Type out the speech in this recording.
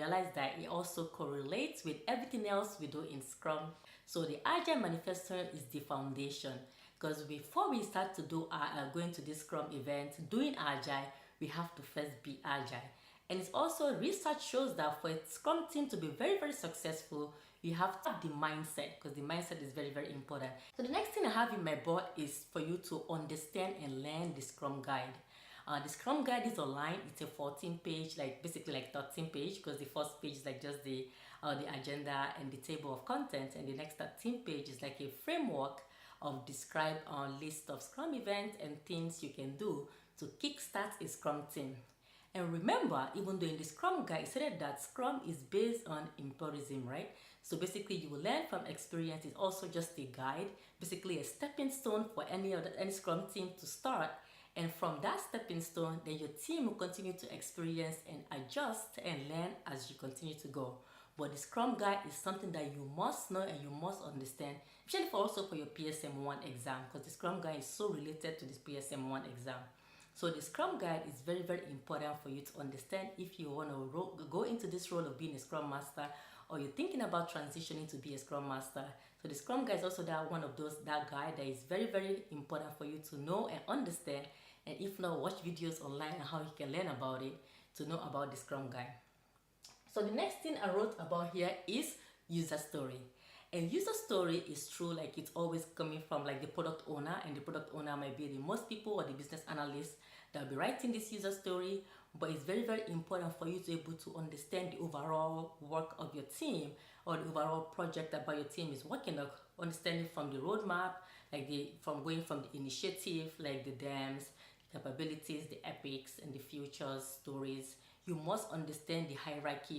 realize that it also correlates with everything else we do in Scrum. So the Agile Manifesto is the foundation, because before we start to do going to this Scrum event, doing Agile, we have to first be Agile. And it's also, research shows that for a Scrum team to be very, very successful, you have to have the mindset, because the mindset is very, very important. So the next thing I have in my board is for you to understand and learn the Scrum Guide. The Scrum Guide is online. It's a 14-page, basically 13-page, because the first page is just the agenda and the table of contents, and the next 13 page is like a framework of describe a list of Scrum events and things you can do to kickstart a Scrum team. And remember, even though in the Scrum Guide, it said that Scrum is based on empirism, right? So basically, you will learn from experience. It's also just a guide, basically a stepping stone for any Scrum team to start. And from that stepping stone, then your team will continue to experience and adjust and learn as you continue to go. But the Scrum Guide is something that you must know and you must understand, especially also for your PSM1 exam, because the Scrum Guide is so related to this PSM1 exam. So the Scrum Guide is very, very important for you to understand if you want to go into this role of being a Scrum Master, or you're thinking about transitioning to be a Scrum Master. So the Scrum Guide is also that guide that is very, very important for you to know and understand. And if not, watch videos online on how you can learn about it to know about the Scrum Guide. So the next thing I wrote about here is user story. And user story is true, it's always coming from the product owner, and the product owner might be the most people or the business analyst that will be writing this user story. But it's very, very important for you to be able to understand the overall work of your team, or the overall project about your team is working on, understanding from the roadmap, from going from the initiative, the DEMs, capabilities, the epics, and the futures stories. You must understand the hierarchy